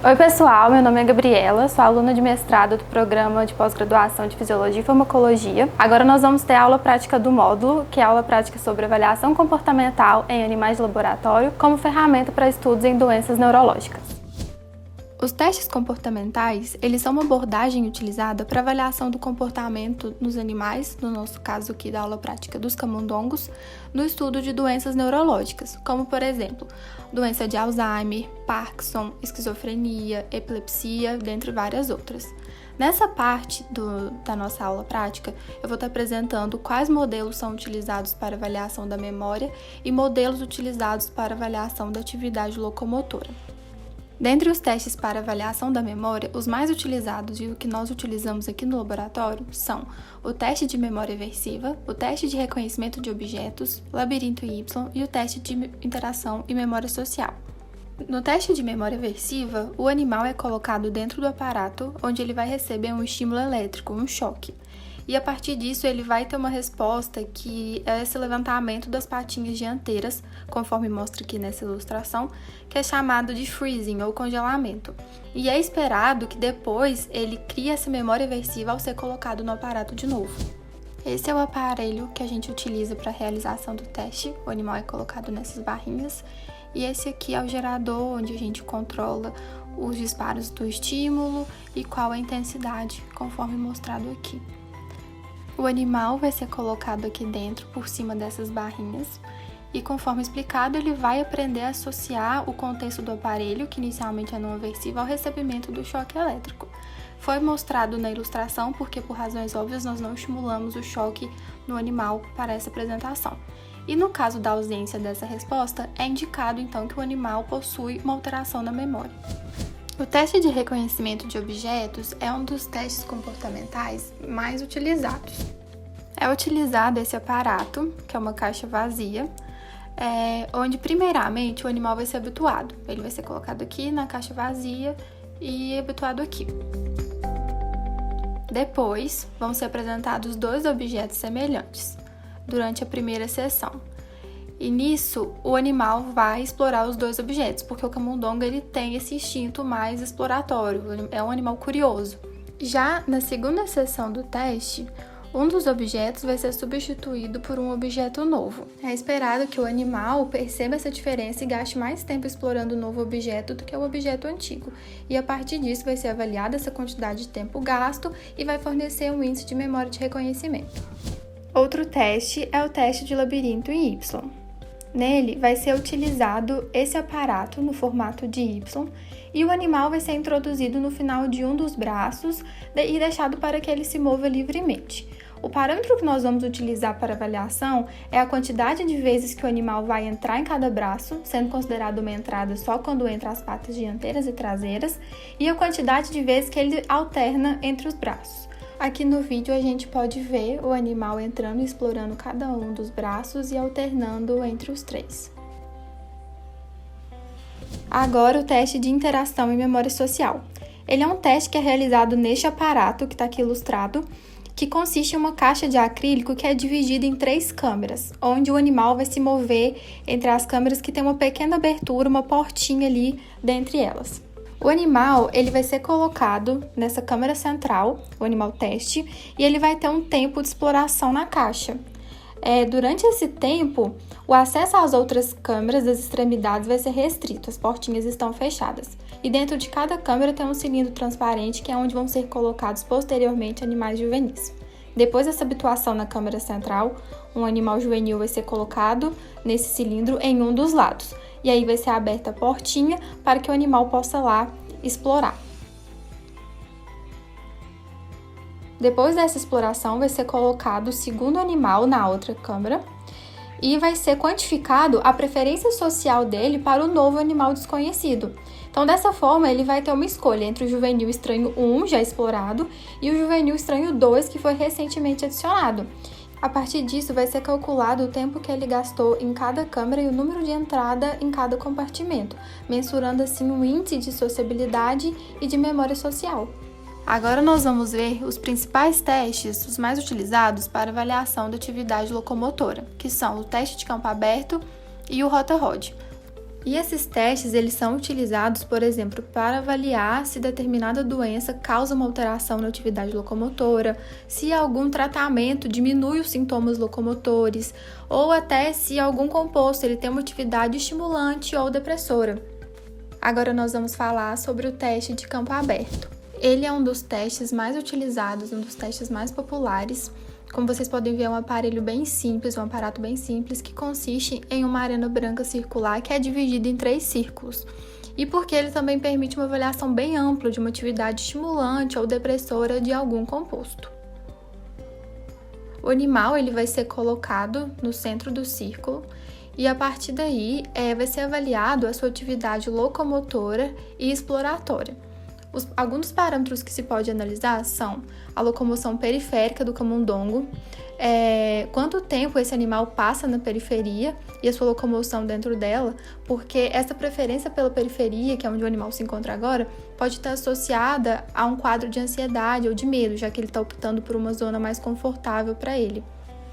Oi pessoal, meu nome é Gabriela, sou aluna de mestrado do programa de pós-graduação de Fisiologia e Farmacologia. Agora nós vamos ter a aula prática do módulo, que é a aula prática sobre avaliação comportamental em animais de laboratório como ferramenta para estudos em doenças neurológicas. Os testes comportamentais, eles são uma abordagem utilizada para avaliação do comportamento nos animais, no nosso caso aqui da aula prática dos camundongos, no estudo de doenças neurológicas, como por exemplo, doença de Alzheimer, Parkinson, esquizofrenia, epilepsia, dentre várias outras. Nessa parte da nossa aula prática, eu vou estar apresentando quais modelos são utilizados para avaliação da memória e modelos utilizados para avaliação da atividade locomotora. Dentre os testes para avaliação da memória, os mais utilizados e o que nós utilizamos aqui no laboratório são o teste de memória aversiva, o teste de reconhecimento de objetos, labirinto Y e o teste de interação e memória social. No teste de memória aversiva, o animal é colocado dentro do aparato, onde ele vai receber um estímulo elétrico, um choque. E a partir disso ele vai ter uma resposta que é esse levantamento das patinhas dianteiras, conforme mostra aqui nessa ilustração, que é chamado de freezing ou congelamento. E é esperado que depois ele crie essa memória aversiva ao ser colocado no aparato de novo. Esse é o aparelho que a gente utiliza para a realização do teste, o animal é colocado nessas barrinhas, e esse aqui é o gerador onde a gente controla os disparos do estímulo e qual a intensidade, conforme mostrado aqui. O animal vai ser colocado aqui dentro, por cima dessas barrinhas, e conforme explicado, ele vai aprender a associar o contexto do aparelho, que inicialmente é não aversivo, ao recebimento do choque elétrico. Foi mostrado na ilustração porque, por razões óbvias, nós não estimulamos o choque no animal para essa apresentação. E no caso da ausência dessa resposta, é indicado então que o animal possui uma alteração na memória. O teste de reconhecimento de objetos é um dos testes comportamentais mais utilizados. É utilizado esse aparato, que é uma caixa vazia, onde primeiramente o animal vai ser habituado. Ele vai ser colocado aqui na caixa vazia e habituado aqui. Depois, vão ser apresentados dois objetos semelhantes durante a primeira sessão. E nisso, o animal vai explorar os dois objetos, porque o camundongo ele tem esse instinto mais exploratório, é um animal curioso. Já na segunda sessão do teste, um dos objetos vai ser substituído por um objeto novo. É esperado que o animal perceba essa diferença e gaste mais tempo explorando o novo objeto do que o objeto antigo. E a partir disso vai ser avaliada essa quantidade de tempo gasto e vai fornecer um índice de memória de reconhecimento. Outro teste é o teste de labirinto em Y. Nele vai ser utilizado esse aparato no formato de Y e o animal vai ser introduzido no final de um dos braços e deixado para que ele se mova livremente. O parâmetro que nós vamos utilizar para avaliação é a quantidade de vezes que o animal vai entrar em cada braço, sendo considerado uma entrada só quando entra as patas dianteiras e traseiras, e a quantidade de vezes que ele alterna entre os braços. Aqui no vídeo a gente pode ver o animal entrando e explorando cada um dos braços e alternando entre os três. Agora o teste de interação e memória social. Ele é um teste que é realizado neste aparato que está aqui ilustrado, que consiste em uma caixa de acrílico que é dividida em 3 câmeras, onde o animal vai se mover entre as câmeras que tem uma pequena abertura, uma portinha ali dentre elas. O animal ele vai ser colocado nessa câmera central, o animal teste, e ele vai ter um tempo de exploração na caixa. Durante esse tempo, o acesso às outras câmeras das extremidades vai ser restrito, as portinhas estão fechadas. E dentro de cada câmera tem um cilindro transparente que é onde vão ser colocados posteriormente animais juvenis. Depois dessa habituação na câmera central, um animal juvenil vai ser colocado nesse cilindro em um dos lados. E aí vai ser aberta a portinha para que o animal possa lá explorar. Depois dessa exploração, vai ser colocado o segundo animal na outra câmara e vai ser quantificado a preferência social dele para o novo animal desconhecido. Então, dessa forma, ele vai ter uma escolha entre o juvenil estranho 1, já explorado, e o juvenil estranho 2, que foi recentemente adicionado. A partir disso, vai ser calculado o tempo que ele gastou em cada câmera e o número de entrada em cada compartimento, mensurando assim o índice de sociabilidade e de memória social. Agora nós vamos ver os principais testes, os mais utilizados para avaliação da atividade locomotora, que são o teste de campo aberto e o rota-rod. E esses testes, eles são utilizados, por exemplo, para avaliar se determinada doença causa uma alteração na atividade locomotora, se algum tratamento diminui os sintomas locomotores, ou até se algum composto ele tem uma atividade estimulante ou depressora. Agora nós vamos falar sobre o teste de campo aberto. Ele é um dos testes mais utilizados, um dos testes mais populares. Como vocês podem ver, é um aparelho bem simples, um aparato bem simples, que consiste em uma arena branca circular que é dividida em 3 círculos. E porque ele também permite uma avaliação bem ampla de uma atividade estimulante ou depressora de algum composto. O animal ele vai ser colocado no centro do círculo e a partir daí vai ser avaliado a sua atividade locomotora e exploratória. Alguns parâmetros que se pode analisar são a locomoção periférica do camundongo, quanto tempo esse animal passa na periferia e a sua locomoção dentro dela, porque essa preferência pela periferia, que é onde o animal se encontra agora, pode estar associada a um quadro de ansiedade ou de medo, já que ele está optando por uma zona mais confortável para ele.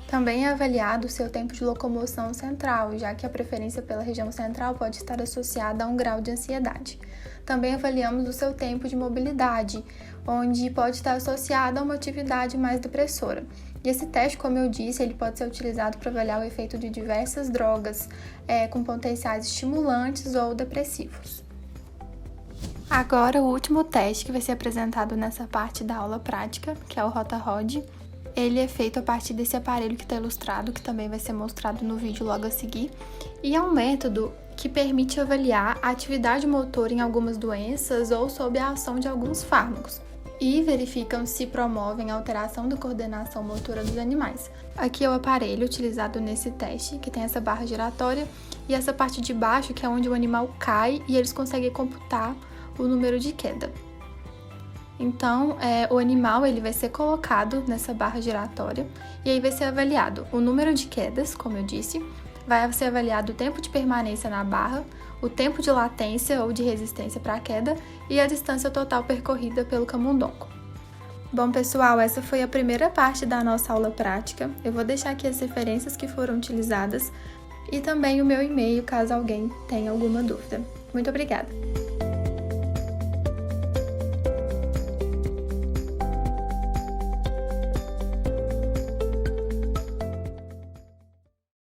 Também é avaliado o seu tempo de locomoção central, já que a preferência pela região central pode estar associada a um grau de ansiedade. Também avaliamos o seu tempo de mobilidade, onde pode estar associado a uma atividade mais depressora. E esse teste, como eu disse, ele pode ser utilizado para avaliar o efeito de diversas drogas com potenciais estimulantes ou depressivos. Agora, o último teste que vai ser apresentado nessa parte da aula prática, que é o Rota-Rod. Ele é feito a partir desse aparelho que está ilustrado, que também vai ser mostrado no vídeo logo a seguir, e é um método que permite avaliar a atividade motora em algumas doenças ou sob a ação de alguns fármacos, e verificam se promovem a alteração da coordenação motora dos animais. Aqui é o aparelho utilizado nesse teste, que tem essa barra giratória, e essa parte de baixo, que é onde o animal cai e eles conseguem computar o número de queda. Então, o animal ele vai ser colocado nessa barra giratória e aí vai ser avaliado o número de quedas, como eu disse, vai ser avaliado o tempo de permanência na barra, o tempo de latência ou de resistência para a queda e a distância total percorrida pelo camundongo. Bom, pessoal, essa foi a primeira parte da nossa aula prática. Eu vou deixar aqui as referências que foram utilizadas e também o meu e-mail, caso alguém tenha alguma dúvida. Muito obrigada!